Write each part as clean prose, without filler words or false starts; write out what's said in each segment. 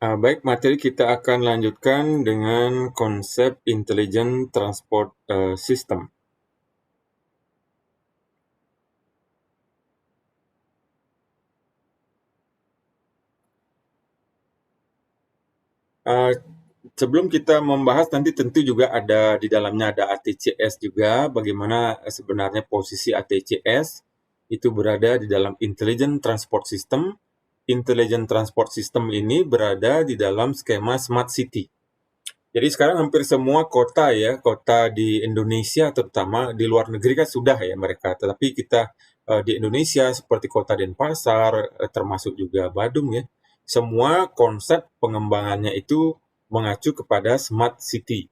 Baik, materi kita akan lanjutkan dengan konsep Intelligent Transport System. Uh, Sebelum kita membahas, nanti tentu juga ada di dalamnya ada ATCS juga, bagaimana sebenarnya posisi ATCS itu berada di dalam Intelligent Transport System. Intelligent Transport System ini berada di dalam skema Smart City. Jadi sekarang hampir semua kota ya, kota di Indonesia terutama, di luar negeri kan sudah ya mereka. Tetapi kita di Indonesia seperti kota Denpasar, termasuk juga Badung ya, semua konsep pengembangannya itu mengacu kepada smart city.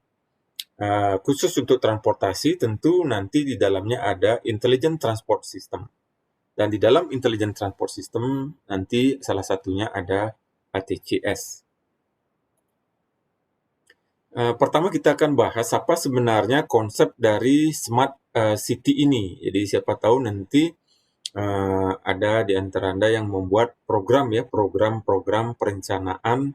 Khusus untuk transportasi tentu nanti di dalamnya ada intelligent transport system. Dan di dalam intelligent transport system nanti salah satunya ada ATCS. Pertama kita akan bahas apa sebenarnya konsep dari smart city ini. Jadi siapa tahu nanti ada di antara Anda yang membuat program ya, program-program perencanaan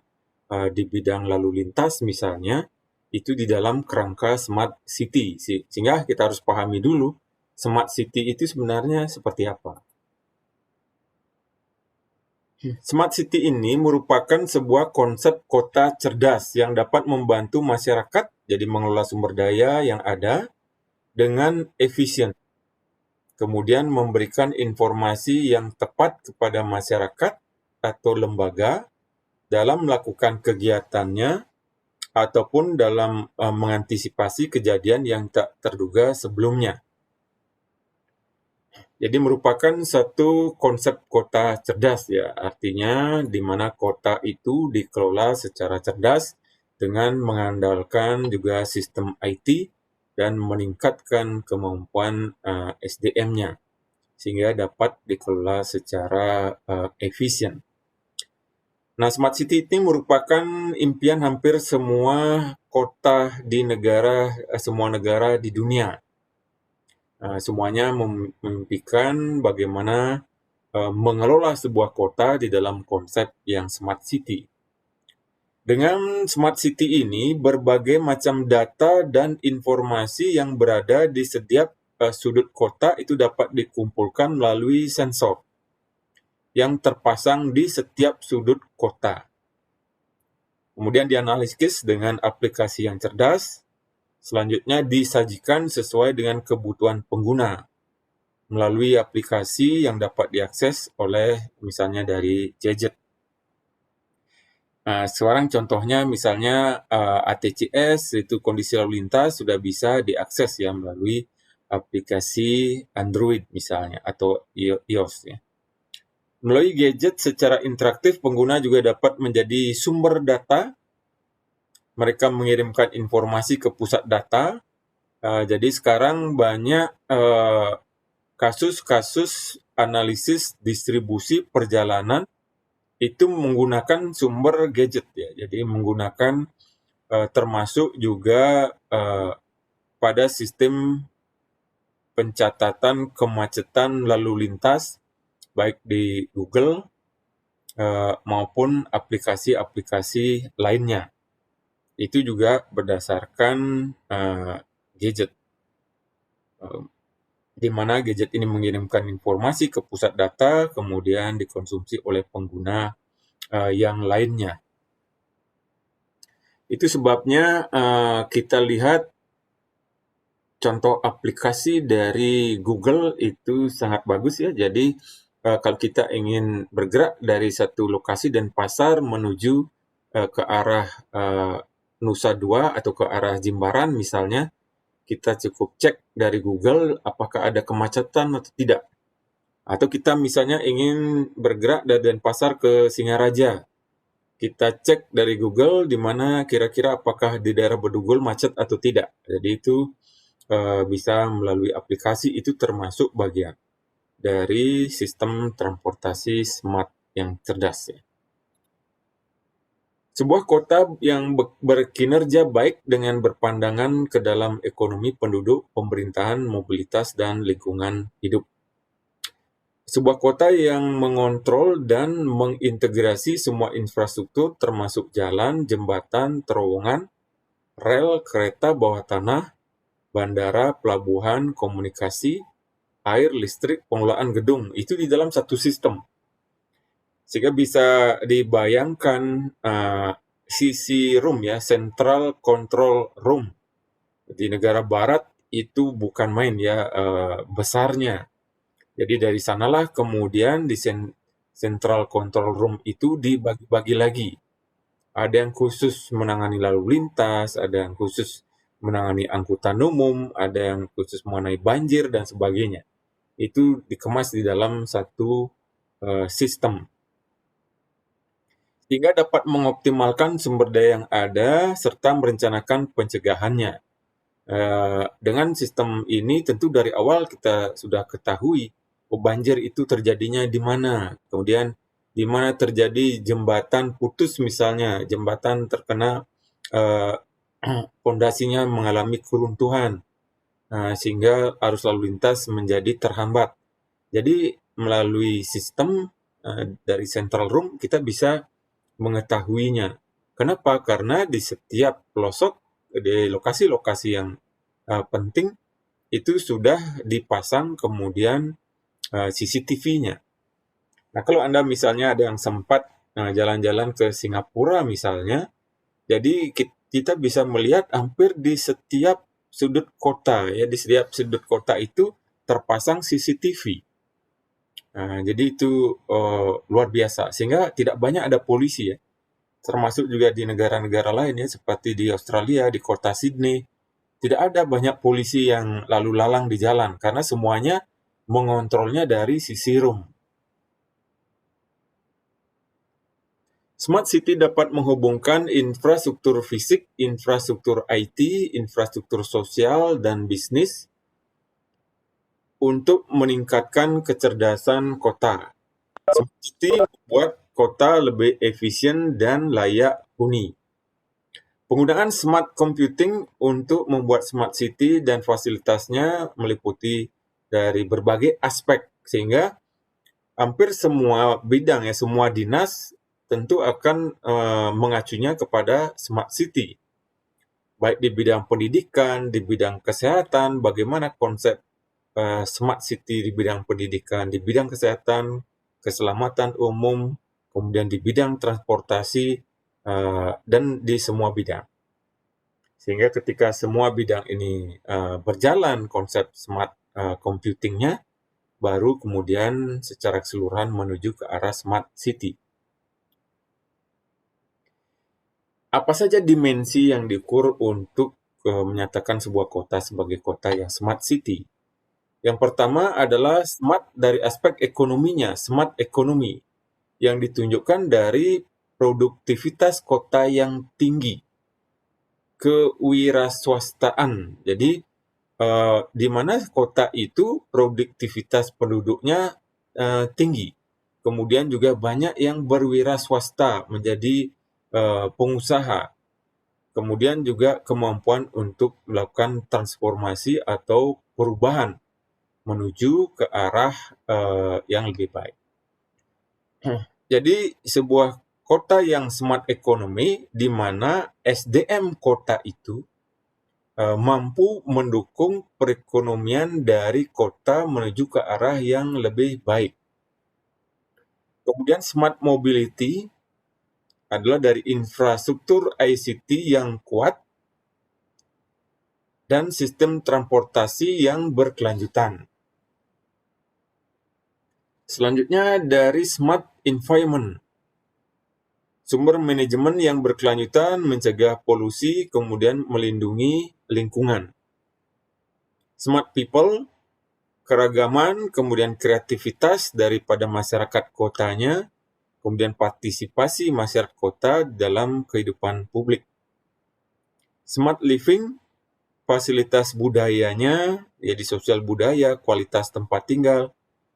di bidang lalu lintas misalnya, itu di dalam kerangka smart city. Sehingga kita harus pahami dulu smart city itu sebenarnya seperti apa. Smart city ini merupakan sebuah konsep kota cerdas yang dapat membantu masyarakat jadi mengelola sumber daya yang ada dengan efisien. Kemudian memberikan informasi yang tepat kepada masyarakat atau lembaga dalam melakukan kegiatannya ataupun dalam mengantisipasi kejadian yang tak terduga sebelumnya. Jadi merupakan satu konsep kota cerdas ya, artinya di mana kota itu dikelola secara cerdas dengan mengandalkan juga sistem IT dan meningkatkan kemampuan SDM-nya sehingga dapat dikelola secara efisien. Nah, Smart City ini merupakan impian hampir semua kota di semua negara di dunia. Semuanya memimpikan bagaimana mengelola sebuah kota di dalam konsep yang Smart City. Dengan Smart City ini, berbagai macam data dan informasi yang berada di setiap sudut kota itu dapat dikumpulkan melalui sensor yang terpasang di setiap sudut kota. Kemudian dianalisis dengan aplikasi yang cerdas, selanjutnya disajikan sesuai dengan kebutuhan pengguna melalui aplikasi yang dapat diakses oleh misalnya dari gadget. Sekarang contohnya misalnya ATCS, itu kondisi lalu lintas sudah bisa diakses ya melalui aplikasi Android misalnya atau iOS ya. Melalui gadget secara interaktif, pengguna juga dapat menjadi sumber data. Mereka mengirimkan informasi ke pusat data. Jadi sekarang banyak kasus-kasus analisis distribusi perjalanan itu menggunakan sumber gadget ya. Jadi menggunakan termasuk juga pada sistem pencatatan kemacetan lalu lintas baik di Google maupun aplikasi-aplikasi lainnya. Itu juga berdasarkan gadget. Di mana gadget ini mengirimkan informasi ke pusat data, kemudian dikonsumsi oleh pengguna yang lainnya. Itu sebabnya kita lihat contoh aplikasi dari Google itu sangat bagus ya. Jadi kalau kita ingin bergerak dari satu lokasi Denpasar menuju ke arah Nusa Dua atau ke arah Jimbaran misalnya, kita cukup cek dari Google apakah ada kemacetan atau tidak. Atau kita misalnya ingin bergerak dari Denpasar ke Singaraja. Kita cek dari Google di mana kira-kira apakah di daerah Bedugul macet atau tidak. Jadi itu bisa melalui aplikasi, itu termasuk bagian dari sistem transportasi smart yang cerdas ya. Sebuah kota yang berkinerja baik dengan berpandangan ke dalam ekonomi penduduk, pemerintahan, mobilitas, dan lingkungan hidup. Sebuah kota yang mengontrol dan mengintegrasi semua infrastruktur termasuk jalan, jembatan, terowongan, rel, kereta bawah tanah, bandara, pelabuhan, komunikasi, air, listrik, pengelolaan gedung. Itu di dalam satu sistem. Sehingga bisa dibayangkan CC Room ya, Central Control Room. Di negara barat itu bukan main ya besarnya. Jadi dari sanalah kemudian di Central Control Room itu dibagi-bagi lagi. Ada yang khusus menangani lalu lintas, ada yang khusus menangani angkutan umum, ada yang khusus mengenai banjir dan sebagainya. Itu dikemas di dalam satu sistem. Sehingga dapat mengoptimalkan sumber daya yang ada serta merencanakan pencegahannya. Dengan sistem ini tentu dari awal kita sudah ketahui banjir itu terjadinya di mana, kemudian di mana terjadi jembatan putus misalnya, jembatan terkena pondasinya mengalami keruntuhan, sehingga arus lalu lintas menjadi terhambat. Jadi melalui sistem dari Central Room kita bisa mengetahuinya. Kenapa? Karena di setiap pelosok, di lokasi-lokasi yang penting, itu sudah dipasang kemudian CCTV-nya. Nah, kalau Anda misalnya ada yang sempat jalan-jalan ke Singapura misalnya, jadi kita bisa melihat hampir di setiap sudut kota, ya di setiap sudut kota itu terpasang CCTV. Nah, jadi itu luar biasa, sehingga tidak banyak ada polisi ya. Termasuk juga di negara-negara lain ya, seperti di Australia, di kota Sydney, tidak ada banyak polisi yang lalu lalang di jalan, karena semuanya mengontrolnya dari sisi room. Smart City dapat menghubungkan infrastruktur fisik, infrastruktur IT, infrastruktur sosial, dan bisnis untuk meningkatkan kecerdasan kota. Smart City membuat kota lebih efisien dan layak huni. Penggunaan smart computing untuk membuat smart city dan fasilitasnya meliputi dari berbagai aspek, sehingga hampir semua bidang ya, semua dinas tentu akan mengacunya kepada smart city. Baik di bidang pendidikan, di bidang kesehatan, bagaimana konsep smart city di bidang pendidikan, di bidang kesehatan, keselamatan umum, kemudian di bidang transportasi, dan di semua bidang. Sehingga ketika semua bidang ini berjalan konsep smart computing-nya, baru kemudian secara keseluruhan menuju ke arah smart city. Apa saja dimensi yang diukur untuk menyatakan sebuah kota sebagai kota yang smart city? Yang pertama adalah smart dari aspek ekonominya, smart ekonomi, yang ditunjukkan dari produktivitas kota yang tinggi, kewirausahaan. Jadi di mana kota itu produktivitas penduduknya tinggi. Kemudian juga banyak yang berwirausaha menjadi pengusaha. Kemudian juga kemampuan untuk melakukan transformasi atau perubahan menuju ke arah yang lebih baik. Jadi sebuah kota yang smart economy di mana SDM kota itu mampu mendukung perekonomian dari kota menuju ke arah yang lebih baik. Kemudian smart mobility adalah dari infrastruktur ICT yang kuat dan sistem transportasi yang berkelanjutan. Selanjutnya dari smart environment, sumber manajemen yang berkelanjutan mencegah polusi, kemudian melindungi lingkungan. Smart people, keragaman, kemudian kreativitas daripada masyarakat kotanya, kemudian partisipasi masyarakat kota dalam kehidupan publik. Smart living, fasilitas budayanya, jadi sosial budaya, kualitas tempat tinggal,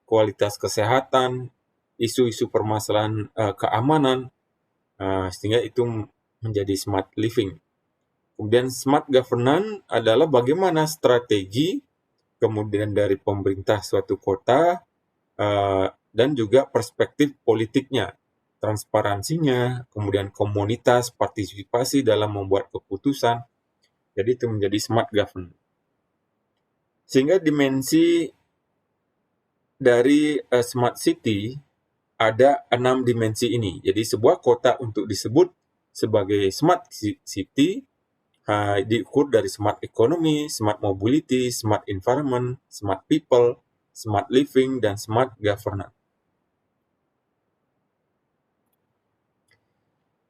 kualitas kesehatan, isu-isu permasalahan keamanan, sehingga itu menjadi smart living. Kemudian smart governance adalah bagaimana strategi kemudian dari pemerintah suatu kota dan juga perspektif politiknya, transparansinya, kemudian komunitas, partisipasi dalam membuat keputusan. Jadi itu menjadi smart government. Sehingga dimensi dari smart city ada 6 dimensi ini. Jadi sebuah kota untuk disebut sebagai smart city diukur dari smart economy, smart mobility, smart environment, smart people, smart living, dan smart governance.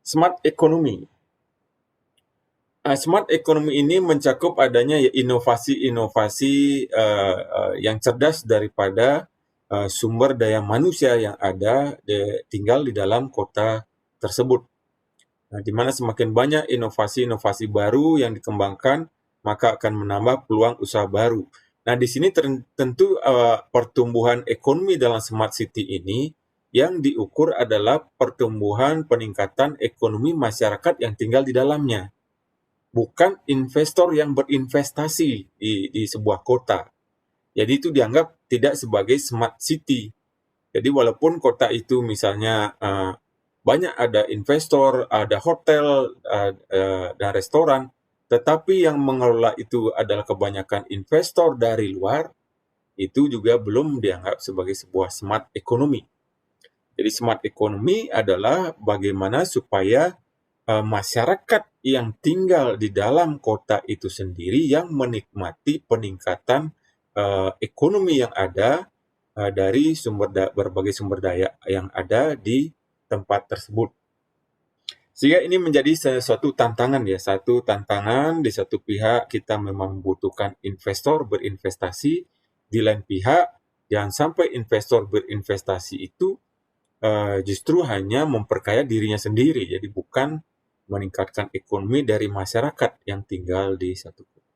Smart economy. Smart economy ini mencakup adanya inovasi-inovasi yang cerdas daripada sumber daya manusia yang ada tinggal di dalam kota tersebut. Di mana semakin banyak inovasi-inovasi baru yang dikembangkan, maka akan menambah peluang usaha baru. Nah, di sini tentu pertumbuhan ekonomi dalam smart city ini yang diukur adalah pertumbuhan peningkatan ekonomi masyarakat yang tinggal di dalamnya, bukan investor yang berinvestasi di sebuah kota. Jadi itu dianggap tidak sebagai smart city. Jadi walaupun kota itu misalnya banyak ada investor, ada hotel, dan restoran, tetapi yang mengelola itu adalah kebanyakan investor dari luar, itu juga belum dianggap sebagai sebuah smart economy. Jadi smart economy adalah bagaimana supaya masyarakat yang tinggal di dalam kota itu sendiri yang menikmati peningkatan ekonomi yang ada dari berbagai sumber daya yang ada di tempat tersebut. Sehingga ini menjadi suatu tantangan ya, satu tantangan di satu pihak kita memang membutuhkan investor berinvestasi, di lain pihak jangan sampai investor berinvestasi itu justru hanya memperkaya dirinya sendiri, jadi bukan meningkatkan ekonomi dari masyarakat yang tinggal di satu kota.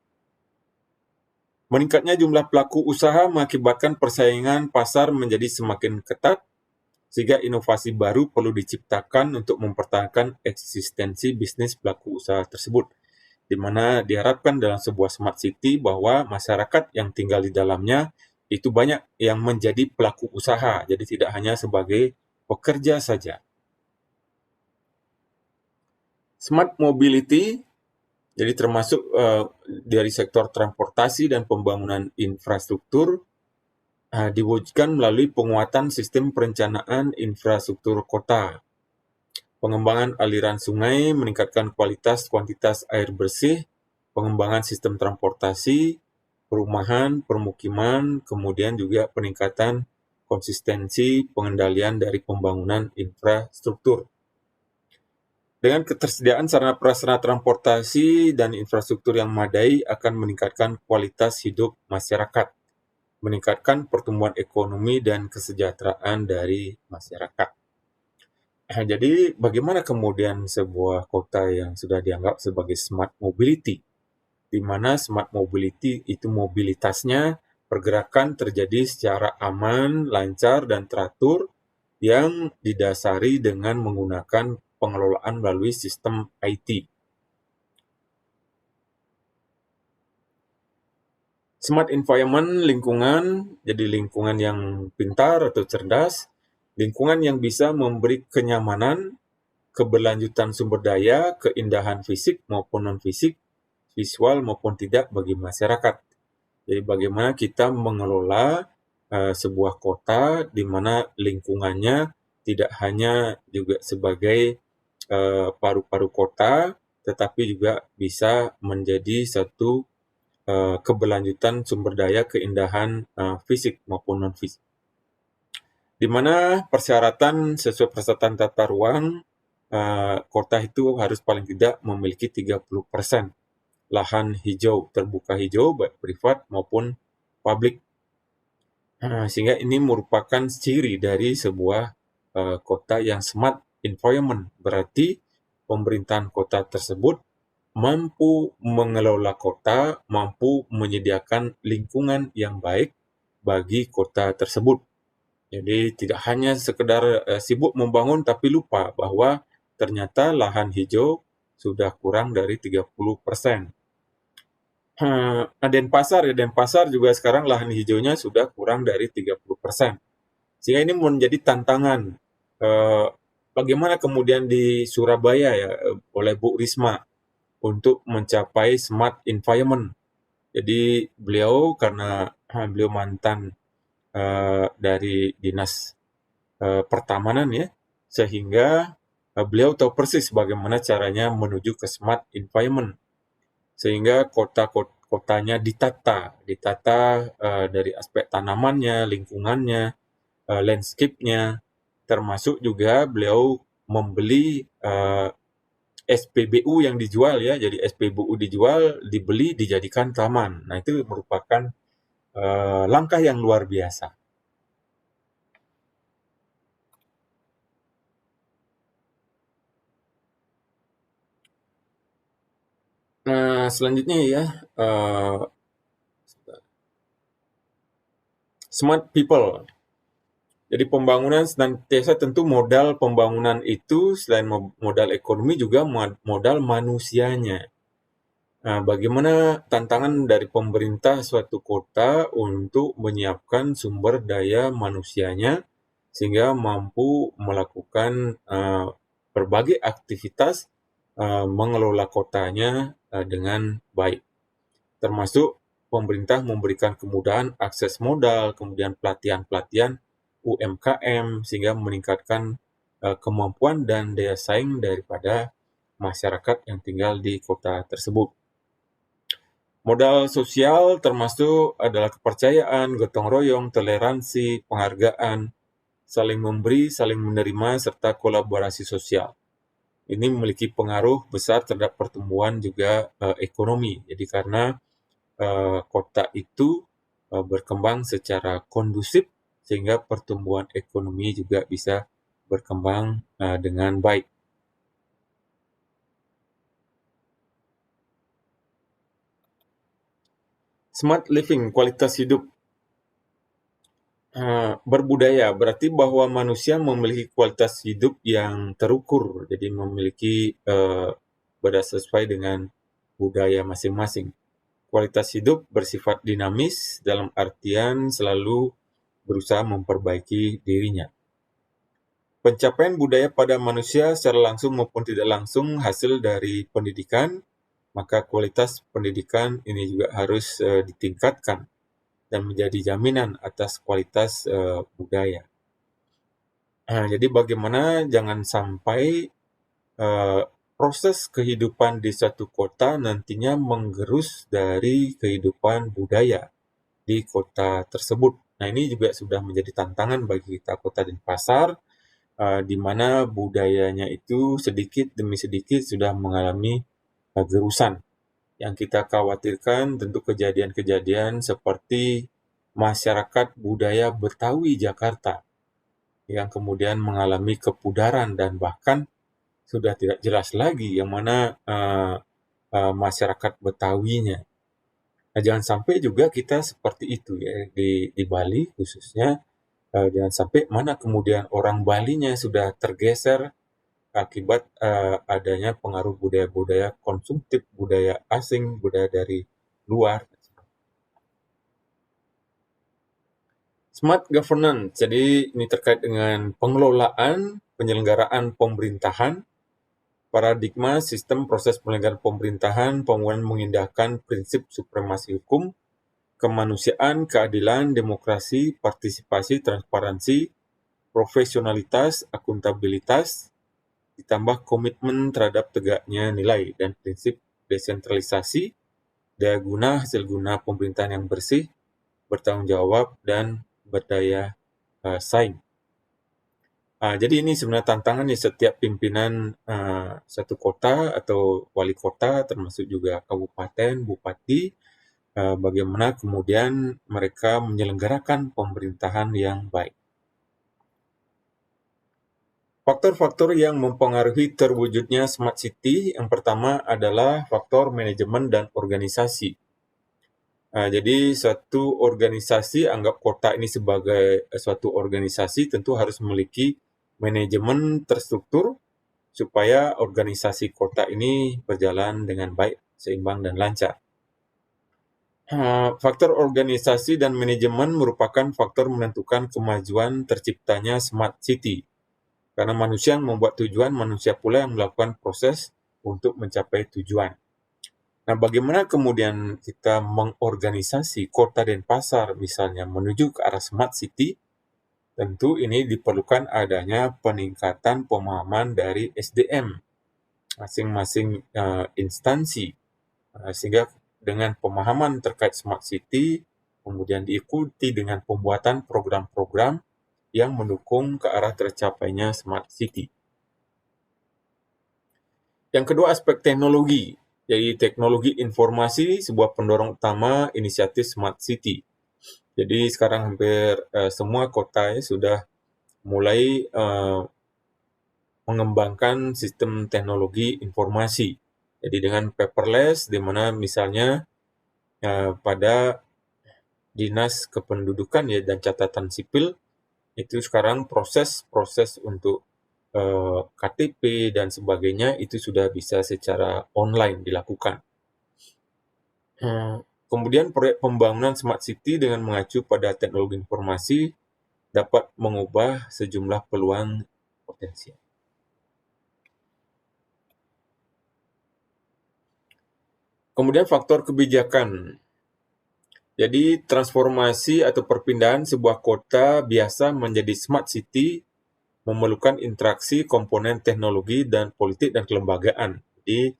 Meningkatnya jumlah pelaku usaha mengakibatkan persaingan pasar menjadi semakin ketat, sehingga inovasi baru perlu diciptakan untuk mempertahankan eksistensi bisnis pelaku usaha tersebut, di mana diharapkan dalam sebuah smart city bahwa masyarakat yang tinggal di dalamnya itu banyak yang menjadi pelaku usaha, jadi tidak hanya sebagai pekerja saja. Smart mobility, jadi termasuk dari sektor transportasi dan pembangunan infrastruktur, diwujudkan melalui penguatan sistem perencanaan infrastruktur kota, pengembangan aliran sungai, meningkatkan kuantitas air bersih, pengembangan sistem transportasi, perumahan, permukiman, kemudian juga peningkatan konsistensi pengendalian dari pembangunan infrastruktur. Dengan ketersediaan sarana prasarana transportasi dan infrastruktur yang memadai akan meningkatkan kualitas hidup masyarakat, meningkatkan pertumbuhan ekonomi dan kesejahteraan dari masyarakat. Jadi bagaimana kemudian sebuah kota yang sudah dianggap sebagai smart mobility, di mana smart mobility itu mobilitasnya pergerakan terjadi secara aman, lancar, dan teratur yang didasari dengan menggunakan pengelolaan melalui sistem IT. Smart environment, lingkungan, jadi lingkungan yang pintar atau cerdas, lingkungan yang bisa memberi kenyamanan, keberlanjutan sumber daya, keindahan fisik maupun non-fisik, visual maupun tidak bagi masyarakat. Jadi bagaimana kita mengelola sebuah kota di mana lingkungannya tidak hanya juga sebagai paru-paru kota, tetapi juga bisa menjadi satu keberlanjutan sumber daya keindahan fisik maupun non-fisik. Di mana persyaratan sesuai persyaratan tata ruang, kota itu harus paling tidak memiliki 30% lahan hijau, terbuka hijau, baik privat maupun publik. Sehingga ini merupakan ciri dari sebuah kota yang smart environment, berarti pemerintahan kota tersebut mampu mengelola kota, mampu menyediakan lingkungan yang baik bagi kota tersebut. Jadi tidak hanya sekedar sibuk membangun tapi lupa bahwa ternyata lahan hijau sudah kurang dari 30%. Denpasar juga sekarang lahan hijaunya sudah kurang dari 30%. Sehingga ini menjadi tantangan, eee, bagaimana kemudian di Surabaya ya, oleh Bu Risma untuk mencapai smart environment. Jadi beliau karena beliau mantan dari dinas pertamanan ya, sehingga beliau tahu persis bagaimana caranya menuju ke smart environment, sehingga kotanya ditata dari aspek tanamannya, lingkungannya, landscape-nya, termasuk juga beliau membeli SPBU yang dijual ya, jadi SPBU dijual, dibeli, dijadikan taman. Nah itu merupakan langkah yang luar biasa. Nah selanjutnya ya, smart people. Jadi pembangunan senantiasa tentu modal pembangunan itu selain modal ekonomi juga modal manusianya. Nah, bagaimana tantangan dari pemerintah suatu kota untuk menyiapkan sumber daya manusianya sehingga mampu melakukan berbagai aktivitas mengelola kotanya dengan baik. Termasuk pemerintah memberikan kemudahan akses modal, kemudian pelatihan-pelatihan UMKM sehingga meningkatkan kemampuan dan daya saing daripada masyarakat yang tinggal di kota tersebut. Modal sosial termasuk adalah kepercayaan, gotong royong, toleransi, penghargaan, saling memberi, saling menerima, serta kolaborasi sosial. Ini memiliki pengaruh besar terhadap pertumbuhan juga ekonomi. Jadi karena kota itu berkembang secara kondusif sehingga pertumbuhan ekonomi juga bisa berkembang dengan baik. Smart living, kualitas hidup berbudaya berarti bahwa manusia memiliki kualitas hidup yang terukur, jadi memiliki sesuai dengan budaya masing-masing. Kualitas hidup bersifat dinamis dalam artian selalu berusaha memperbaiki dirinya. Pencapaian budaya pada manusia secara langsung maupun tidak langsung hasil dari pendidikan, maka kualitas pendidikan ini juga harus ditingkatkan dan menjadi jaminan atas kualitas budaya. Nah, jadi bagaimana jangan sampai proses kehidupan di suatu kota nantinya menggerus dari kehidupan budaya di kota tersebut. Nah, ini juga sudah menjadi tantangan bagi kita Kota Denpasar, di mana budayanya itu sedikit demi sedikit sudah mengalami gerusan. Yang kita khawatirkan tentu kejadian-kejadian seperti masyarakat budaya Betawi Jakarta yang kemudian mengalami kepudaran dan bahkan sudah tidak jelas lagi yang mana masyarakat Betawinya. Nah, jangan sampai juga kita seperti itu ya di Bali khususnya, jangan sampai mana kemudian orang Balinya sudah tergeser akibat adanya pengaruh budaya-budaya konsumtif, budaya asing, budaya dari luar. Smart governance, jadi ini terkait dengan pengelolaan, penyelenggaraan pemerintahan, paradigma sistem proses penyelenggaraan pemerintahan, pembangunan mengindahkan prinsip supremasi hukum, kemanusiaan, keadilan, demokrasi, partisipasi, transparansi, profesionalitas, akuntabilitas, ditambah komitmen terhadap tegaknya nilai dan prinsip desentralisasi, daya guna, hasil guna pemerintahan yang bersih, bertanggung jawab, dan berdaya saing. Jadi ini sebenarnya tantangan di setiap pimpinan satu kota atau wali kota, termasuk juga kabupaten, bupati, bagaimana kemudian mereka menyelenggarakan pemerintahan yang baik. Faktor-faktor yang mempengaruhi terwujudnya Smart City yang pertama adalah faktor manajemen dan organisasi. Jadi suatu organisasi, anggap kota ini sebagai suatu organisasi, tentu harus memiliki manajemen terstruktur supaya organisasi kota ini berjalan dengan baik, seimbang, dan lancar. Faktor organisasi dan manajemen merupakan faktor menentukan kemajuan terciptanya smart city. Karena manusia yang membuat tujuan, manusia pula yang melakukan proses untuk mencapai tujuan. Nah, bagaimana kemudian kita mengorganisasi kota dan pasar misalnya menuju ke arah smart city? Tentu ini diperlukan adanya peningkatan pemahaman dari SDM masing-masing instansi, sehingga dengan pemahaman terkait smart city kemudian diikuti dengan pembuatan program-program yang mendukung ke arah tercapainya smart city. Yang kedua, aspek teknologi. Jadi teknologi informasi sebuah pendorong utama inisiatif smart city. Jadi sekarang hampir semua kota sudah mulai mengembangkan sistem teknologi informasi. Jadi dengan paperless, di mana misalnya pada Dinas Kependudukan ya dan Catatan Sipil itu sekarang proses untuk KTP dan sebagainya itu sudah bisa secara online dilakukan. Kemudian proyek pembangunan Smart City dengan mengacu pada teknologi informasi dapat mengubah sejumlah peluang potensial. Kemudian faktor kebijakan. Jadi transformasi atau perpindahan sebuah kota biasa menjadi smart city memerlukan interaksi komponen teknologi dan politik dan kelembagaan. Jadi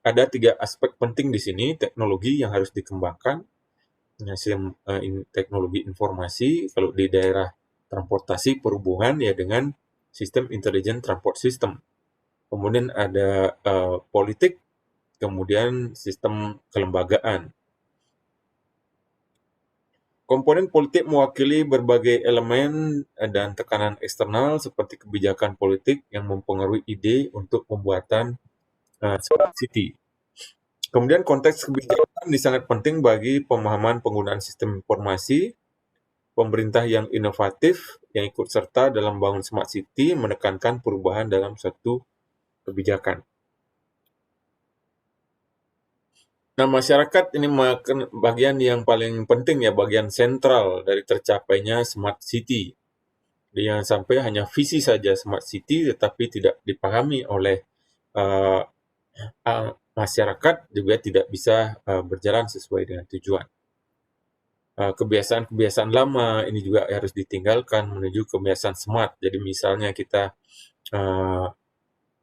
ada 3 aspek penting di sini, teknologi yang harus dikembangkan, teknologi informasi, kalau di daerah transportasi perhubungan ya dengan sistem intelligent transport system. Kemudian ada politik, kemudian sistem kelembagaan. Komponen politik mewakili berbagai elemen dan tekanan eksternal seperti kebijakan politik yang mempengaruhi ide untuk pembuatan smart city. Kemudian konteks kebijakan ini sangat penting bagi pemahaman penggunaan sistem informasi. Pemerintah yang inovatif yang ikut serta dalam bangun smart city menekankan perubahan dalam suatu kebijakan. Nah, masyarakat ini bagian yang paling penting ya, bagian sentral dari tercapainya smart city. Jadi jangan sampai hanya visi saja smart city tetapi tidak dipahami oleh masyarakat, juga tidak bisa berjalan sesuai dengan tujuan. Kebiasaan-kebiasaan lama ini juga harus ditinggalkan menuju kebiasaan smart. Jadi misalnya kita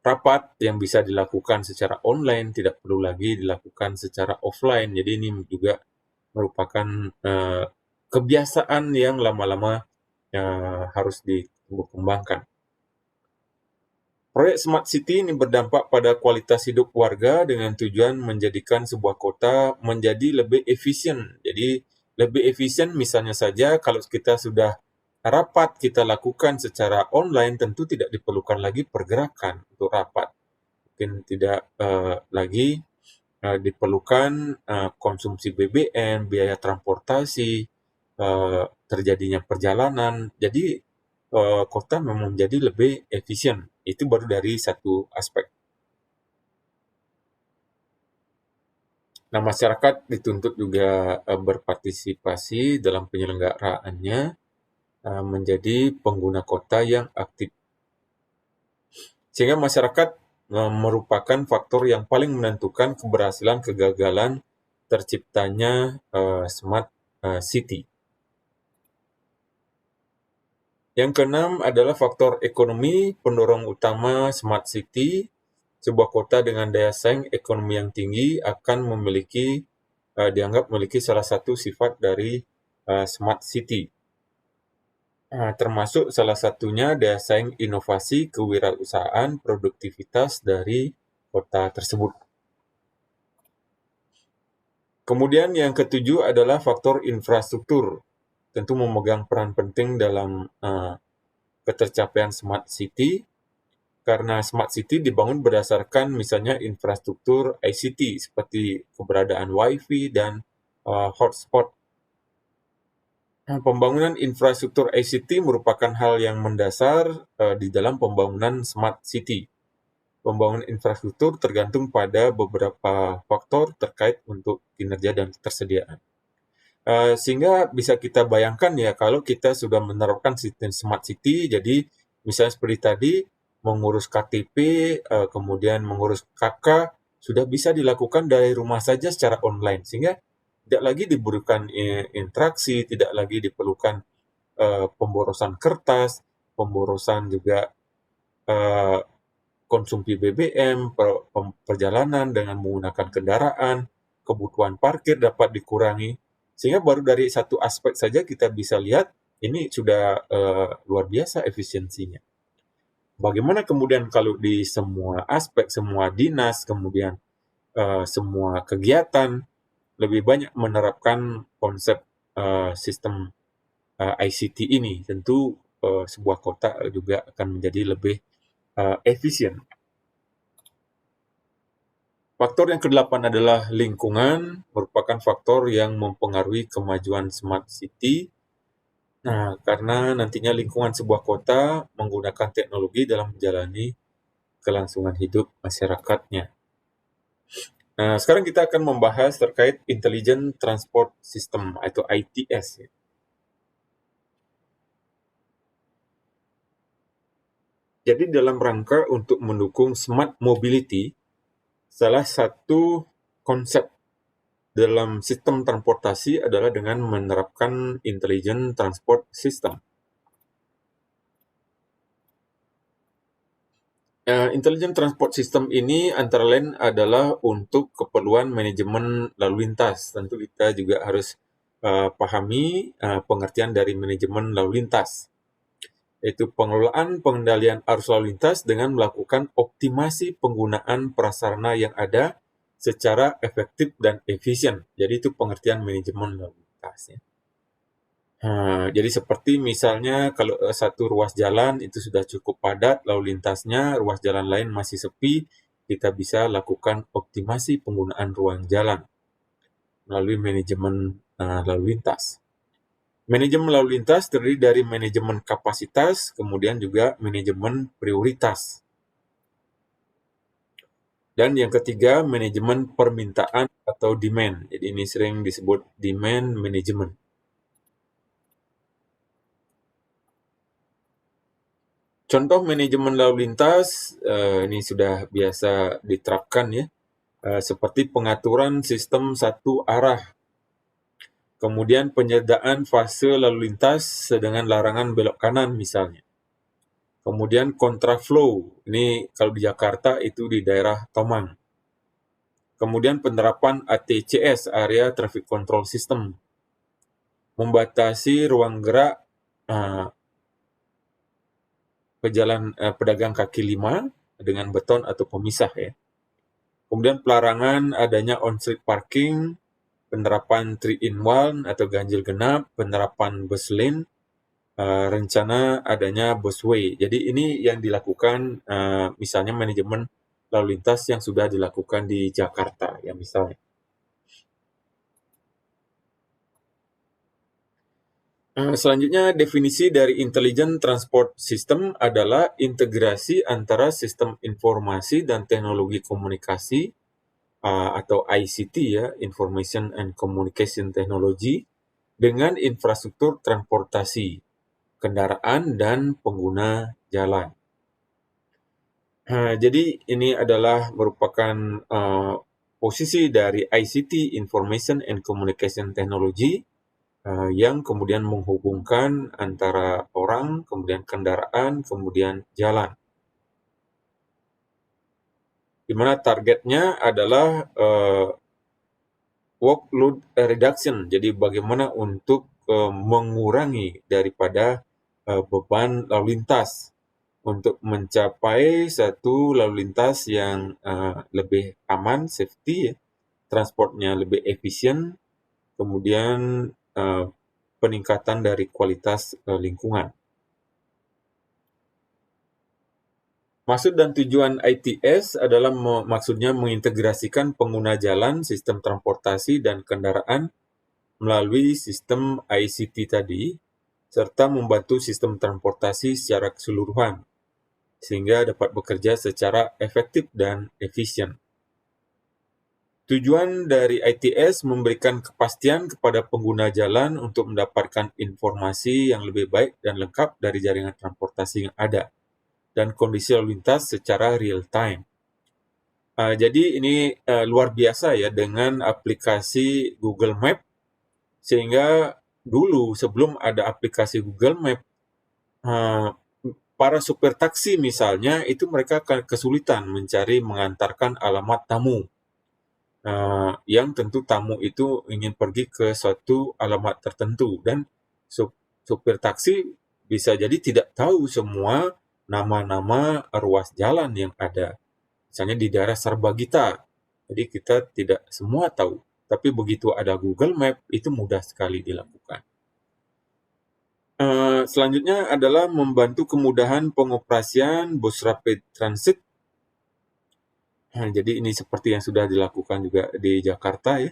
rapat yang bisa dilakukan secara online, tidak perlu lagi dilakukan secara offline. Jadi ini juga merupakan kebiasaan yang lama-lama harus dikembangkan. Proyek Smart City ini berdampak pada kualitas hidup warga dengan tujuan menjadikan sebuah kota menjadi lebih efisien. Jadi lebih efisien misalnya saja kalau kita sudah rapat kita lakukan secara online, tentu tidak diperlukan lagi pergerakan untuk rapat. Mungkin tidak lagi diperlukan konsumsi BBM, biaya transportasi, terjadinya perjalanan. Jadi kota memang menjadi lebih efisien. Itu baru dari satu aspek. Nah, masyarakat dituntut juga berpartisipasi dalam penyelenggaraannya menjadi pengguna kota yang aktif. Sehingga masyarakat merupakan faktor yang paling menentukan keberhasilan kegagalan terciptanya smart city. Yang keenam adalah faktor ekonomi, pendorong utama smart city. Sebuah kota dengan daya saing ekonomi yang tinggi akan dianggap memiliki salah satu sifat dari smart city. Termasuk salah satunya daya saing inovasi, kewirausahaan, produktivitas dari kota tersebut. Kemudian yang ketujuh adalah faktor infrastruktur. Tentu memegang peran penting dalam ketercapaian smart city, karena smart city dibangun berdasarkan misalnya infrastruktur ICT seperti keberadaan Wi-Fi dan hotspot. Pembangunan infrastruktur ICT merupakan hal yang mendasar di dalam pembangunan smart city. Pembangunan infrastruktur tergantung pada beberapa faktor terkait untuk kinerja dan ketersediaan. Sehingga bisa kita bayangkan ya kalau kita sudah menerapkan sistem smart city, jadi misalnya seperti tadi mengurus KTP, kemudian mengurus KK sudah bisa dilakukan dari rumah saja secara online, sehingga tidak lagi dibutuhkan interaksi, tidak lagi diperlukan pemborosan kertas, pemborosan juga konsumsi BBM, perjalanan dengan menggunakan kendaraan, kebutuhan parkir dapat dikurangi, sehingga baru dari satu aspek saja kita bisa lihat ini sudah luar biasa efisiensinya. Bagaimana kemudian kalau di semua aspek, semua dinas, kemudian semua kegiatan lebih banyak menerapkan konsep sistem ICT ini, tentu sebuah kota juga akan menjadi lebih efisien. Faktor yang ke-8 adalah lingkungan, merupakan faktor yang mempengaruhi kemajuan smart city. Nah, karena nantinya lingkungan sebuah kota menggunakan teknologi dalam menjalani kelangsungan hidup masyarakatnya. Nah, sekarang kita akan membahas terkait Intelligent Transport System atau ITS. Jadi dalam rangka untuk mendukung smart mobility, salah satu konsep dalam sistem transportasi adalah dengan menerapkan Intelligent Transport System. Intelligent Transport System ini antara lain adalah untuk keperluan manajemen lalu lintas. Tentu kita juga harus pahami pengertian dari manajemen lalu lintas, yaitu pengelolaan pengendalian arus lalu lintas dengan melakukan optimasi penggunaan prasarana yang ada secara efektif dan efisien. Jadi itu pengertian manajemen lalu lintas. Ya. Jadi seperti misalnya kalau satu ruas jalan itu sudah cukup padat lalu lintasnya, ruas jalan lain masih sepi, kita bisa lakukan optimasi penggunaan ruang jalan melalui manajemen lalu lintas. Manajemen lalu lintas terdiri dari manajemen kapasitas, kemudian juga manajemen prioritas. Dan yang ketiga, manajemen permintaan atau demand. Jadi ini sering disebut demand management. Contoh manajemen lalu lintas ini sudah biasa diterapkan ya, seperti pengaturan sistem satu arah, kemudian penyediaan fase lalu lintas dengan larangan belok kanan misalnya. Kemudian kontraflow, ini kalau di Jakarta itu di daerah Tomang. Kemudian penerapan ATCS, Area Traffic Control System, membatasi ruang gerak pedagang kaki lima dengan beton atau pemisah ya. Kemudian pelarangan adanya on-street parking, penerapan 3-in-1 atau ganjil genap, penerapan bus lane, rencana adanya busway. Jadi ini yang dilakukan misalnya manajemen lalu lintas yang sudah dilakukan di Jakarta ya misalnya. Selanjutnya, definisi dari Intelligent Transport System adalah integrasi antara sistem informasi dan teknologi komunikasi atau ICT ya, Information and Communication Technology, dengan infrastruktur transportasi, kendaraan, dan pengguna jalan. Jadi ini adalah merupakan posisi dari ICT, Information and Communication Technology, yang kemudian menghubungkan antara orang, kemudian kendaraan, kemudian jalan. Di mana targetnya adalah workload reduction, jadi bagaimana untuk mengurangi daripada beban lalu lintas untuk mencapai satu lalu lintas yang lebih aman, safety, transportnya lebih efisien, kemudian peningkatan dari kualitas lingkungan. Maksud dan tujuan ITS adalah maksudnya mengintegrasikan pengguna jalan, sistem transportasi, dan kendaraan melalui sistem ICT tadi, serta membantu sistem transportasi secara keseluruhan, sehingga dapat bekerja secara efektif dan efisien. Tujuan dari ITS memberikan kepastian kepada pengguna jalan untuk mendapatkan informasi yang lebih baik dan lengkap dari jaringan transportasi yang ada dan kondisi lalu lintas secara real time. Jadi ini luar biasa ya dengan aplikasi Google Map, sehingga dulu sebelum ada aplikasi Google Map, uh, para supir taksi misalnya itu mereka akan kesulitan mencari mengantarkan alamat tamu, yang tentu tamu itu ingin pergi ke suatu alamat tertentu dan supir taksi bisa jadi tidak tahu semua nama-nama ruas jalan yang ada. Misalnya di daerah Sarbagita, jadi kita tidak semua tahu. Tapi begitu ada Google Map, itu mudah sekali dilakukan. Selanjutnya adalah membantu kemudahan pengoperasian bus rapid transit. Jadi ini seperti yang sudah dilakukan juga di Jakarta ya,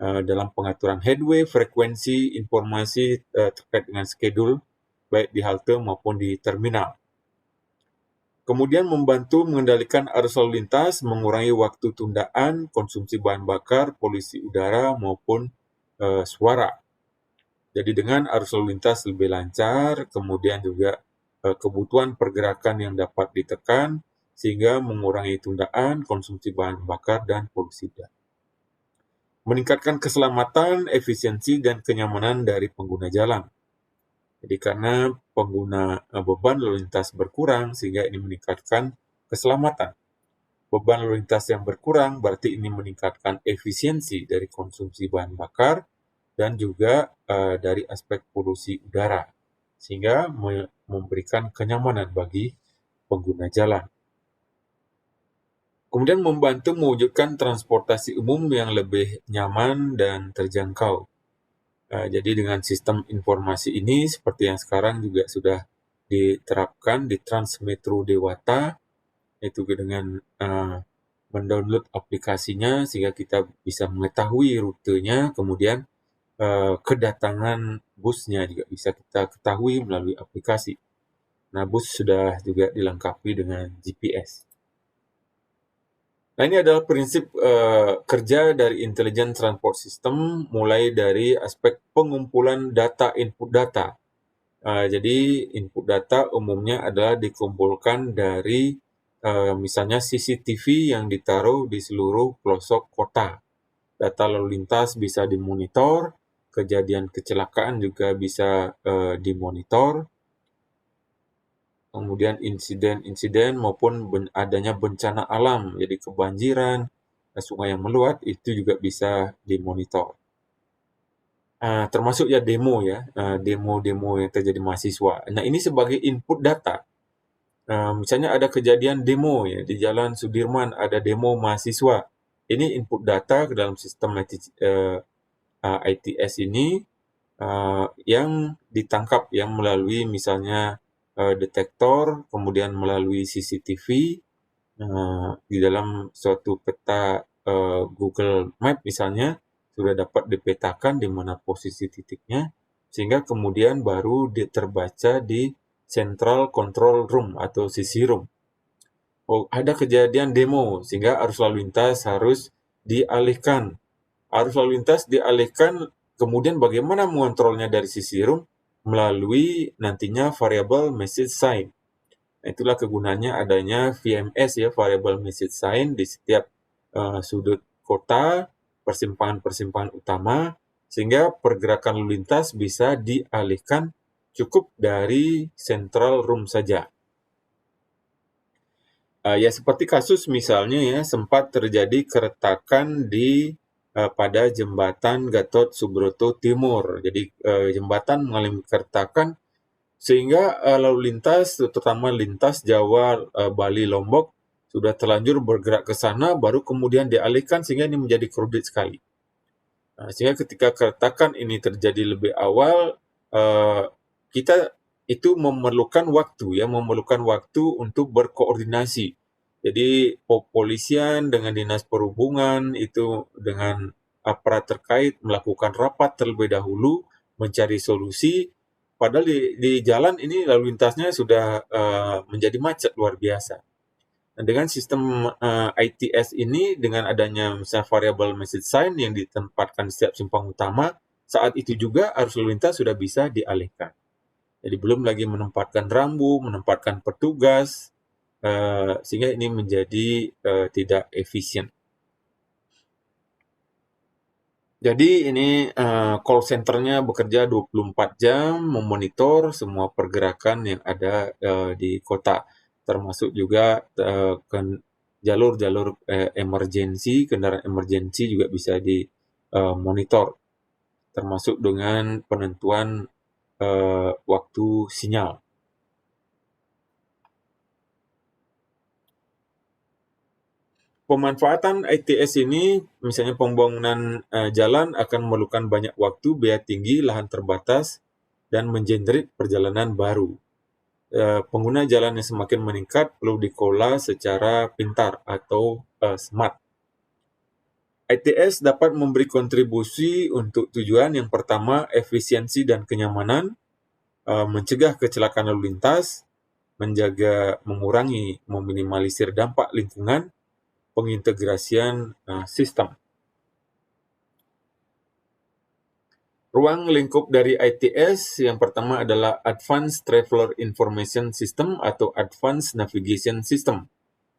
dalam pengaturan headway, frekuensi, informasi terkait dengan schedule, baik di halte maupun di terminal. Kemudian membantu mengendalikan arus lalu lintas, mengurangi waktu tundaan, konsumsi bahan bakar, polusi udara maupun suara. Jadi dengan arus lalu lintas lebih lancar, kemudian juga kebutuhan pergerakan yang dapat ditekan, sehingga mengurangi tundaan, konsumsi bahan bakar, dan polusi udara. Meningkatkan keselamatan, efisiensi, dan kenyamanan dari pengguna jalan. Jadi karena pengguna beban lalu lintas berkurang, sehingga ini meningkatkan keselamatan. Beban lalu lintas yang berkurang berarti ini meningkatkan efisiensi dari konsumsi bahan bakar dan juga dari aspek polusi udara, sehingga memberikan kenyamanan bagi pengguna jalan. Kemudian membantu mewujudkan transportasi umum yang lebih nyaman dan terjangkau. Jadi dengan sistem informasi ini, seperti yang sekarang juga sudah diterapkan di Transmetro Dewata, itu dengan mendownload aplikasinya sehingga kita bisa mengetahui rutenya, kemudian kedatangan busnya juga bisa kita ketahui melalui aplikasi. Nah, bus sudah juga dilengkapi dengan GPS. Nah, ini adalah prinsip kerja dari Intelligent Transport System, mulai dari aspek pengumpulan data, input data. Jadi input data umumnya adalah dikumpulkan dari misalnya CCTV yang ditaruh di seluruh pelosok kota. Data lalu lintas bisa dimonitor, kejadian kecelakaan juga bisa dimonitor, kemudian insiden-insiden maupun adanya bencana alam, jadi kebanjiran, sungai yang meluap, itu juga bisa dimonitor. Termasuk ya demo demo-demo yang terjadi mahasiswa. Nah, ini sebagai input data. Misalnya ada kejadian demo ya di Jalan Sudirman, ada demo mahasiswa. Ini input data ke dalam sistem ITS ini yang ditangkap yang melalui misalnya detektor, kemudian melalui CCTV di dalam suatu peta Google Map misalnya sudah dapat dipetakan di mana posisi titiknya, sehingga kemudian baru terbaca di Central Control Room atau CC Room. Oh, ada kejadian demo, sehingga arus lalu lintas harus dialihkan. Arus lalu lintas dialihkan, kemudian bagaimana mengontrolnya dari CC Room? Melalui nantinya variable message sign. Nah, itulah kegunaannya adanya VMS ya, variable message sign di setiap sudut kota, persimpangan-persimpangan utama, sehingga pergerakan lalu lintas bisa dialihkan cukup dari central room saja. Ya seperti kasus misalnya ya, sempat terjadi keretakan pada jembatan Gatot Subroto Timur. Jadi jembatan mengalami keretakan sehingga lalu lintas, terutama lintas Jawa, Bali, Lombok, sudah terlanjur bergerak ke sana, baru kemudian dialihkan sehingga ini menjadi crowded sekali. Sehingga ketika keretakan ini terjadi lebih awal, kita itu memerlukan waktu untuk berkoordinasi. Jadi kepolisian dengan dinas perhubungan itu dengan aparat terkait melakukan rapat terlebih dahulu, mencari solusi. Padahal di jalan ini lalu lintasnya sudah menjadi macet luar biasa. Nah, dengan sistem ITS ini, dengan adanya misalnya variable message sign yang ditempatkan di setiap simpang utama, saat itu juga arus lalu lintas sudah bisa dialihkan. Jadi belum lagi menempatkan rambu, menempatkan petugas, sehingga ini menjadi tidak efisien. Jadi ini call center-nya bekerja 24 jam memonitor semua pergerakan yang ada di kota, termasuk juga jalur-jalur emergensi, kendaraan emergensi juga bisa dimonitor, termasuk dengan penentuan waktu sinyal. Pemanfaatan ITS ini, misalnya pembangunan jalan akan memerlukan banyak waktu, biaya tinggi, lahan terbatas, dan mengenerate perjalanan baru. Pengguna jalan yang semakin meningkat perlu dikelola secara pintar atau smart. ITS dapat memberi kontribusi untuk tujuan yang pertama, efisiensi dan kenyamanan, mencegah kecelakaan lalu lintas, mengurangi, meminimalisir dampak lingkungan, pengintegrasian sistem. Ruang lingkup dari ITS yang pertama adalah Advanced Traveler Information System atau Advanced Navigation System.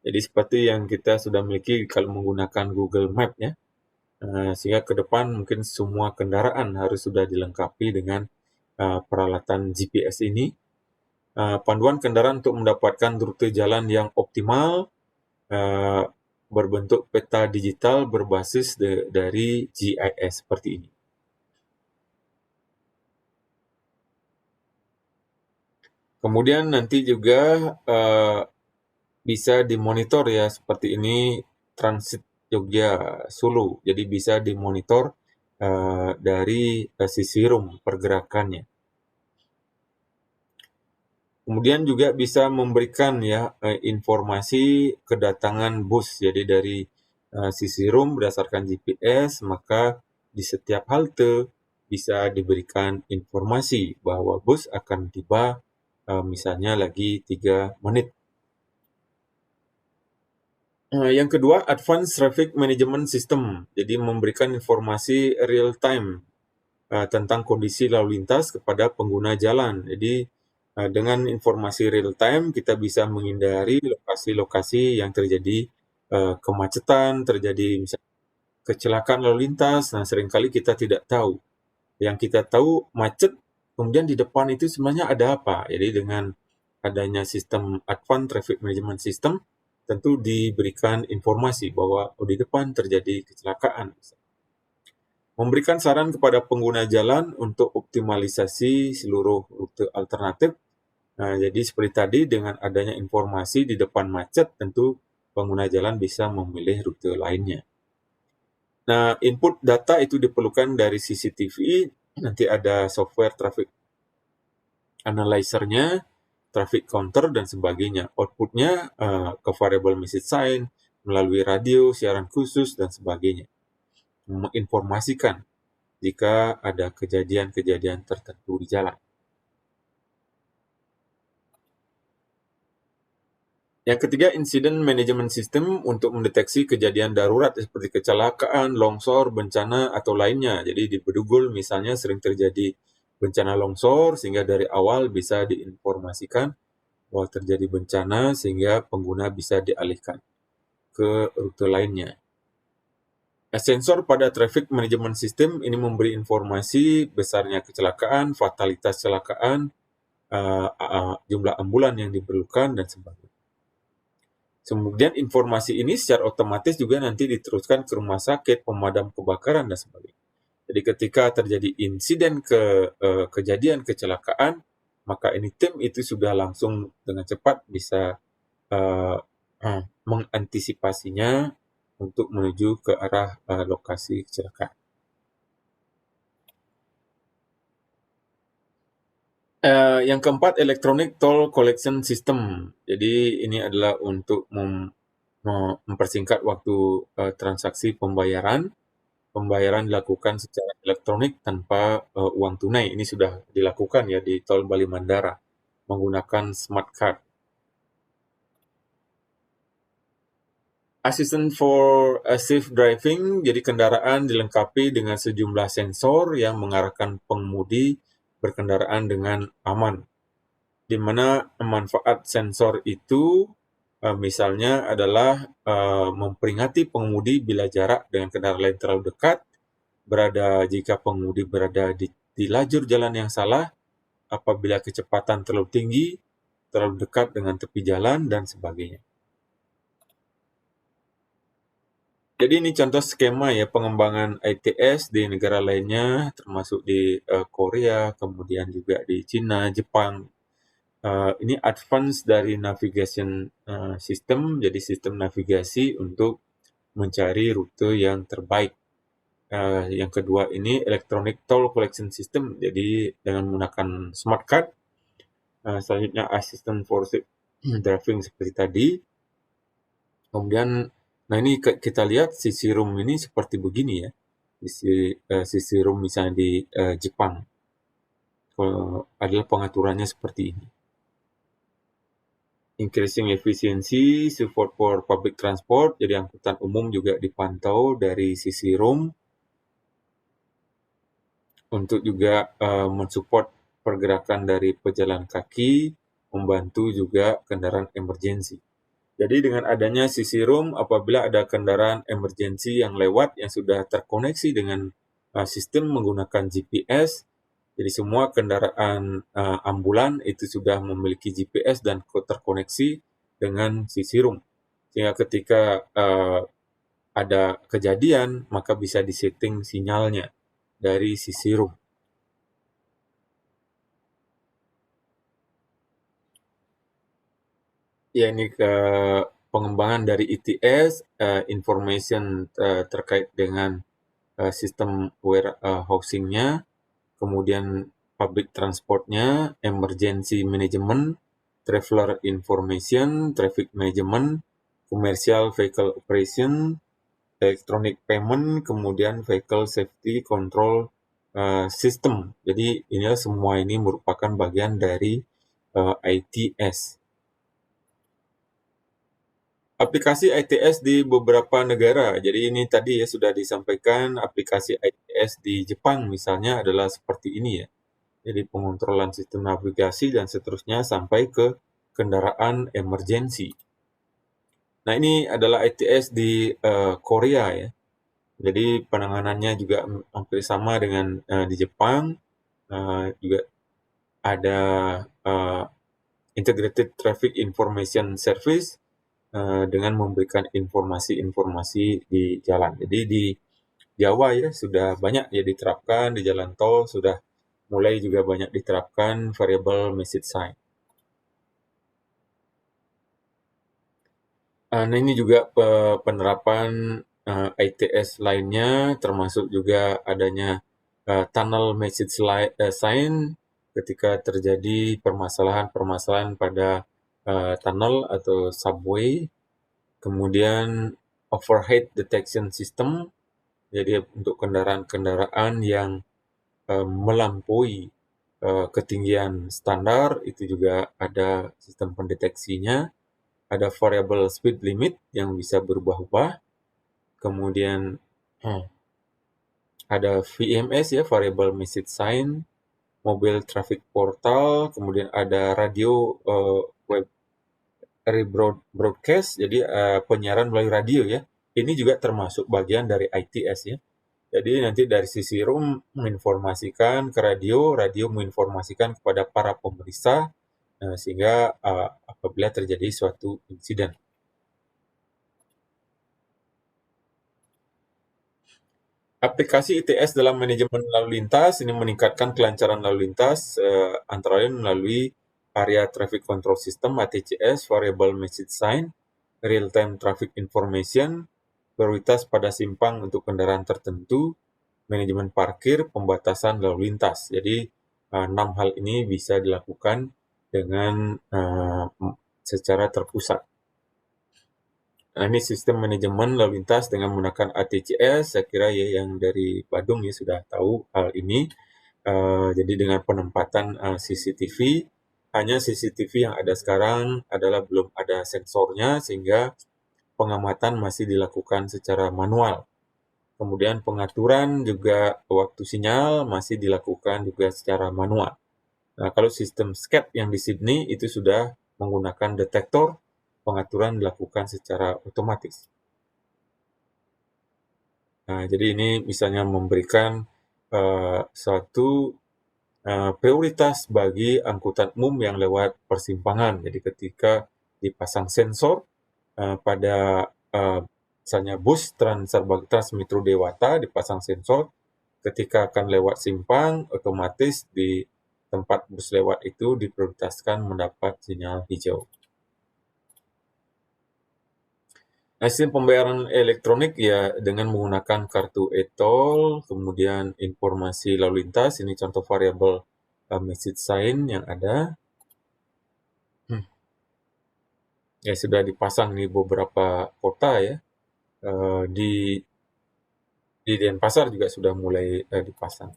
Jadi seperti yang kita sudah miliki kalau menggunakan Google Map ya. Sehingga ke depan mungkin semua kendaraan harus sudah dilengkapi dengan peralatan GPS ini. Panduan kendaraan untuk mendapatkan rute jalan yang optimal, berbentuk peta digital berbasis dari GIS seperti ini. Kemudian nanti juga bisa dimonitor ya, seperti ini Transit Jogja Solo. Jadi bisa dimonitor dari sisi room pergerakannya. Kemudian juga bisa memberikan ya informasi kedatangan bus. Jadi dari sisi room berdasarkan GPS, maka di setiap halte bisa diberikan informasi bahwa bus akan tiba misalnya lagi 3 menit. Yang kedua, Advanced Traffic Management System. Jadi memberikan informasi real time tentang kondisi lalu lintas kepada pengguna jalan. Jadi dengan informasi real time kita bisa menghindari lokasi-lokasi yang terjadi kemacetan, terjadi misalnya kecelakaan lalu lintas. Nah, seringkali kita tidak tahu. Yang kita tahu macet, kemudian di depan itu sebenarnya ada apa. Jadi dengan adanya sistem Advanced Traffic Management System, tentu diberikan informasi bahwa di depan terjadi kecelakaan. Memberikan saran kepada pengguna jalan untuk optimalisasi seluruh rute alternatif. Nah, jadi seperti tadi dengan adanya informasi di depan macet, tentu pengguna jalan bisa memilih rute lainnya. Nah, input data itu diperlukan dari CCTV, nanti ada software traffic analyzer-nya, traffic counter, dan sebagainya. Outputnya ke variable message sign, melalui radio, siaran khusus, dan sebagainya. Menginformasikan jika ada kejadian-kejadian tertentu di jalan. Yang ketiga, Incident Management System untuk mendeteksi kejadian darurat seperti kecelakaan, longsor, bencana, atau lainnya. Jadi di Bedugul misalnya sering terjadi bencana longsor, sehingga dari awal bisa diinformasikan bahwa terjadi bencana sehingga pengguna bisa dialihkan ke rute lainnya. Sensor pada Traffic Management System ini memberi informasi besarnya kecelakaan, fatalitas kecelakaan, jumlah ambulan yang diperlukan, dan sebagainya. Kemudian informasi ini secara otomatis juga nanti diteruskan ke rumah sakit, pemadam kebakaran, dan sebagainya. Jadi ketika terjadi insiden kejadian kecelakaan, maka ini tim itu sudah langsung dengan cepat bisa mengantisipasinya untuk menuju ke arah lokasi kecelakaan. Yang keempat, Electronic Toll Collection System. Jadi ini adalah untuk mempersingkat waktu transaksi pembayaran. Pembayaran dilakukan secara elektronik tanpa uang tunai. Ini sudah dilakukan ya di Tol Bali Mandara menggunakan smart card. Assistant for safe driving, jadi kendaraan dilengkapi dengan sejumlah sensor yang mengarahkan pengemudi berkendaraan dengan aman. Di mana manfaat sensor itu misalnya adalah memperingati pengemudi bila jarak dengan kendaraan lain terlalu dekat, jika pengemudi berada di lajur jalan yang salah, apabila kecepatan terlalu tinggi, terlalu dekat dengan tepi jalan, dan sebagainya. Jadi ini contoh skema ya pengembangan ITS di negara lainnya, termasuk di Korea, kemudian juga di Cina, Jepang. Ini advance dari navigation system, jadi sistem navigasi untuk mencari rute yang terbaik. Yang kedua ini electronic toll collection system, jadi dengan menggunakan smart card. Selanjutnya assistant for safe driving seperti tadi. Kemudian, nah ini kita lihat sisi room ini seperti begini ya. Sisi room misalnya di Jepang. Adalah pengaturannya seperti ini. Increasing efficiency, support for public transport, jadi angkutan umum juga dipantau dari sisi room untuk juga mensupport pergerakan dari pejalan kaki, membantu juga kendaraan emergensi. Jadi dengan adanya sisi room, apabila ada kendaraan emergensi yang lewat yang sudah terkoneksi dengan sistem menggunakan GPS, jadi semua kendaraan ambulan itu sudah memiliki GPS dan terkoneksi dengan sisi room. Sehingga ketika ada kejadian, maka bisa disetting sinyalnya dari sisi room. Ya, ini ke pengembangan dari ETS, information terkait dengan sistem warehousing-nya, kemudian public transport-nya, emergency management, traveler information, traffic management, commercial vehicle operation, electronic payment, kemudian vehicle safety control system. Jadi inilah semua ini merupakan bagian dari ITS. Aplikasi ITS di beberapa negara. Jadi ini tadi ya sudah disampaikan aplikasi ITS di Jepang misalnya adalah seperti ini ya. Jadi pengontrolan sistem navigasi dan seterusnya sampai ke kendaraan emergensi. Nah ini adalah ITS di Korea ya. Jadi penanganannya juga hampir sama dengan di Jepang. Juga ada Integrated Traffic Information Service dengan memberikan informasi-informasi di jalan. Jadi di Jawa ya sudah banyak ya diterapkan, di jalan tol sudah mulai juga banyak diterapkan variable message sign. Nah ini juga penerapan ITS lainnya, termasuk juga adanya tunnel message sign ketika terjadi permasalahan-permasalahan pada tunnel atau subway. Kemudian overhead detection system, jadi untuk kendaraan-kendaraan yang melampaui ketinggian standar, itu juga ada sistem pendeteksinya. Ada variable speed limit yang bisa berubah-ubah. Kemudian ada VMS ya, variable message sign, mobile traffic portal, kemudian ada radio web rebroadcast, jadi penyiaran melalui radio ya. Ini juga termasuk bagian dari ITS ya. Jadi nanti dari sisi room menginformasikan ke radio, radio menginformasikan kepada para pemeriksa, sehingga apabila terjadi suatu insiden. Aplikasi ITS dalam manajemen lalu lintas ini meningkatkan kelancaran lalu lintas antara lain melalui Area Traffic Control System (ATCS), Variable Message Sign, Real Time Traffic Information, prioritas pada simpang untuk kendaraan tertentu, manajemen parkir, pembatasan lalu lintas. Jadi 6 hal ini bisa dilakukan dengan secara terpusat. Nah, ini sistem manajemen lalu lintas dengan menggunakan ATCS, saya kira ya yang dari Badung ya sudah tahu hal ini. Jadi dengan penempatan CCTV, hanya CCTV yang ada sekarang adalah belum ada sensornya, sehingga pengamatan masih dilakukan secara manual. Kemudian pengaturan juga waktu sinyal masih dilakukan juga secara manual. Nah, kalau sistem SCAD yang di Sydney itu sudah menggunakan detektor, pengaturan dilakukan secara otomatis. Nah, jadi ini misalnya memberikan suatu prioritas bagi angkutan umum yang lewat persimpangan. Jadi ketika dipasang sensor pada misalnya bus Transmetro Dewata dipasang sensor, ketika akan lewat simpang, otomatis di tempat bus lewat itu diprioritaskan mendapat sinyal hijau. Nah, sistem pembayaran elektronik ya dengan menggunakan kartu e-tol, kemudian informasi lalu lintas, ini contoh variabel message sign yang ada. Ya sudah dipasang di beberapa kota ya. Di Denpasar juga sudah mulai dipasang.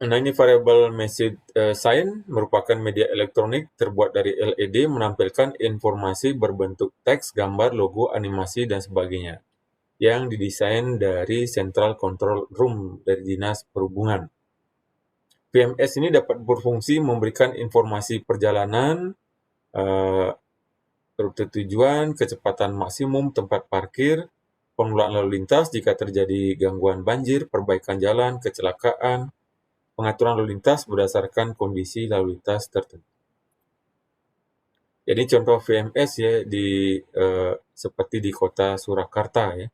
Nah, ini variabel message sign merupakan media elektronik terbuat dari LED menampilkan informasi berbentuk teks, gambar, logo, animasi, dan sebagainya yang didesain dari Central Control Room dari Dinas Perhubungan. VMS ini dapat berfungsi memberikan informasi perjalanan, rute tujuan, kecepatan maksimum, tempat parkir, pengelolaan lalu lintas jika terjadi gangguan banjir, perbaikan jalan, kecelakaan, pengaturan lalu lintas berdasarkan kondisi lalu lintas tertentu. Jadi contoh VMS ya seperti di kota Surakarta ya.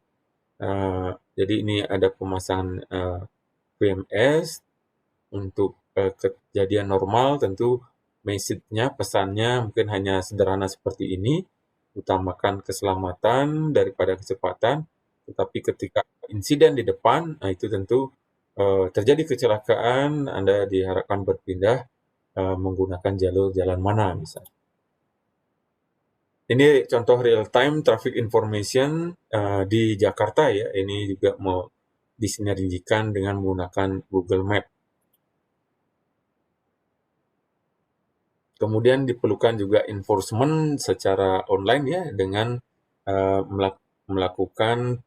Jadi ini ada pemasangan VMS untuk kejadian normal, tentu message-nya, pesannya mungkin hanya sederhana seperti ini, utamakan keselamatan daripada kecepatan, tetapi ketika insiden di depan, nah itu tentu terjadi kecelakaan, Anda diharapkan berpindah menggunakan jalur jalan mana misalnya. Ini contoh real-time traffic information di Jakarta ya, ini juga mau disinergikan dengan menggunakan Google Map. Kemudian diperlukan juga enforcement secara online ya dengan melakukan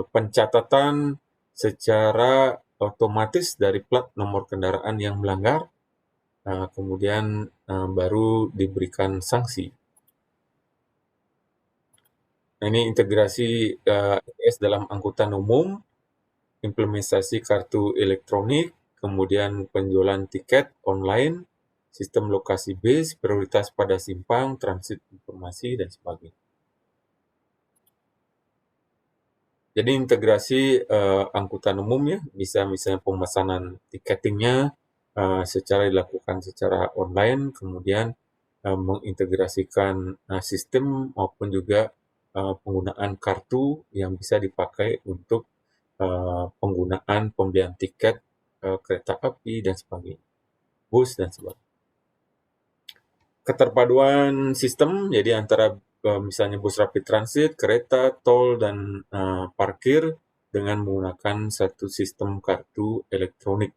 pencatatan secara otomatis dari plat nomor kendaraan yang melanggar, kemudian baru diberikan sanksi. Nah, ini integrasi ITS dalam angkutan umum, implementasi kartu elektronik, kemudian penjualan tiket online, sistem lokasi base, prioritas pada simpang, transit informasi, dan sebagainya. Jadi integrasi angkutan umum ya, bisa misalnya pemesanan tiketingnya secara dilakukan secara online, kemudian mengintegrasikan sistem maupun juga penggunaan kartu yang bisa dipakai untuk penggunaan pembelian tiket kereta api dan sebagainya, bus dan sebagainya. Keterpaduan sistem jadi antara misalnya bus rapid transit, kereta, tol, dan parkir dengan menggunakan satu sistem kartu elektronik.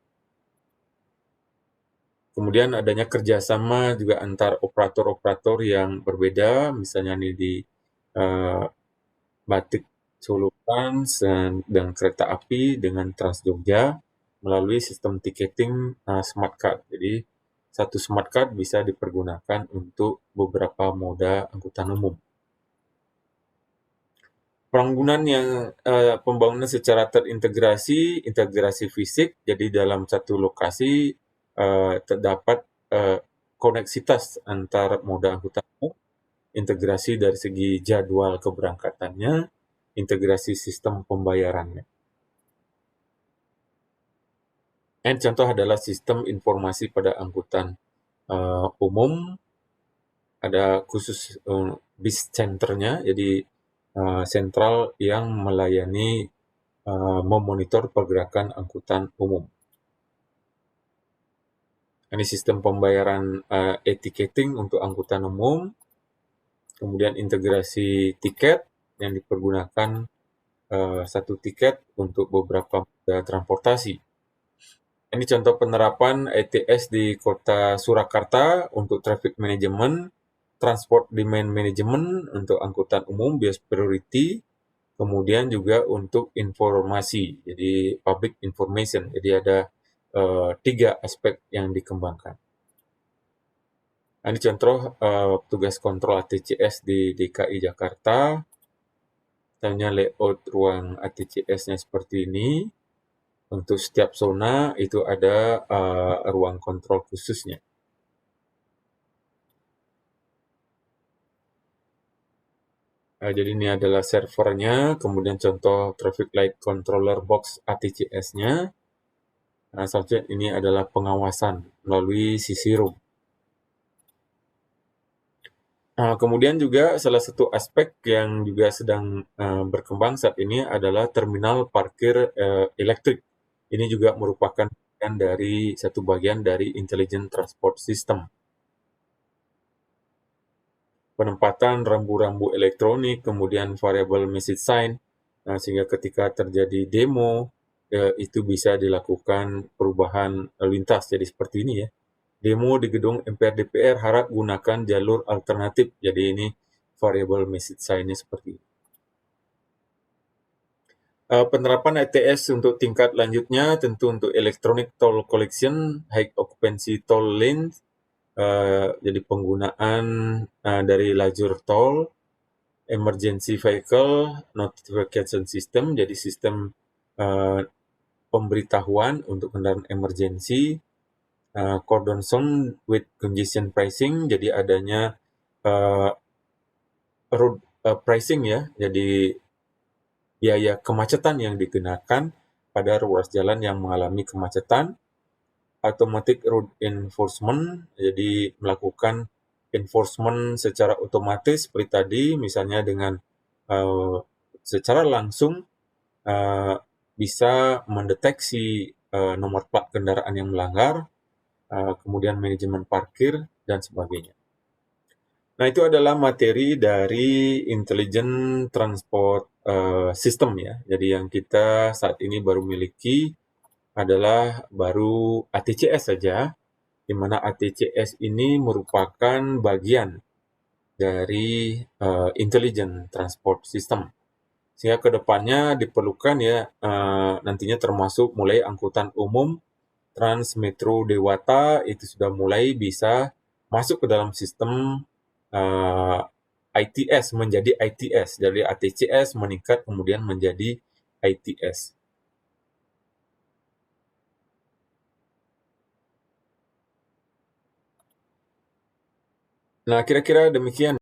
Kemudian adanya kerjasama juga antar operator-operator yang berbeda, misalnya ini di Batik Solo Trans dan kereta api dengan Trans Jogja melalui sistem tiketing smart card. Jadi satu smart card bisa dipergunakan untuk beberapa moda angkutan umum. Pembangunan secara terintegrasi, integrasi fisik, jadi dalam satu lokasi terdapat koneksitas antar moda angkutan umum, integrasi dari segi jadwal keberangkatannya, integrasi sistem pembayarannya. Dan contoh adalah sistem informasi pada angkutan umum, ada khusus bis centernya, jadi sentral yang melayani memonitor pergerakan angkutan umum. Ini sistem pembayaran e-ticketing untuk angkutan umum, kemudian integrasi tiket yang dipergunakan satu tiket untuk beberapa moda transportasi. Ini contoh penerapan ITS di Kota Surakarta untuk traffic management, transport demand management untuk angkutan umum bias priority, kemudian juga untuk informasi, jadi public information. Jadi ada 3 aspek yang dikembangkan. Nah, ini contoh tugas kontrol ATCS di DKI Jakarta. Misalnya layout ruang ATCS-nya seperti ini. Untuk setiap zona itu ada ruang kontrol khususnya. Jadi ini adalah servernya, kemudian contoh traffic light controller box ATCS-nya. Nah, selanjutnya ini adalah pengawasan melalui sisi room. Nah, kemudian juga salah satu aspek yang juga sedang berkembang saat ini adalah terminal parkir elektrik. Ini juga merupakan satu bagian dari Intelligent Transport System. Penempatan rambu-rambu elektronik, kemudian variable message sign, sehingga ketika terjadi demo, itu bisa dilakukan perubahan lintas. Jadi seperti ini ya. Demo di gedung MPR DPR harap gunakan jalur alternatif. Jadi ini variable message sign-nya seperti ini. Penerapan ITS untuk tingkat lanjutnya tentu untuk electronic toll collection, high occupancy toll lanes, jadi penggunaan dari lajur tol, emergency vehicle notification system, jadi sistem pemberitahuan untuk kendaraan emergency, cordon zone with congestion pricing, jadi adanya road pricing ya, jadi biaya kemacetan yang dikenakan pada ruas jalan yang mengalami kemacetan. Automatic road enforcement, jadi melakukan enforcement secara otomatis seperti tadi, misalnya dengan secara langsung bisa mendeteksi nomor plat kendaraan yang melanggar, kemudian manajemen parkir, dan sebagainya. Nah, itu adalah materi dari Intelligent Transport System ya. Jadi yang kita saat ini baru miliki adalah baru ATCS saja, di mana ATCS ini merupakan bagian dari Intelligent Transport System. Sehingga kedepannya diperlukan ya nantinya termasuk mulai angkutan umum, Trans Metro Dewata itu sudah mulai bisa masuk ke dalam sistem ITS, menjadi ITS. Dari ATCS meningkat kemudian menjadi ITS. Nah, kira-kira demikian.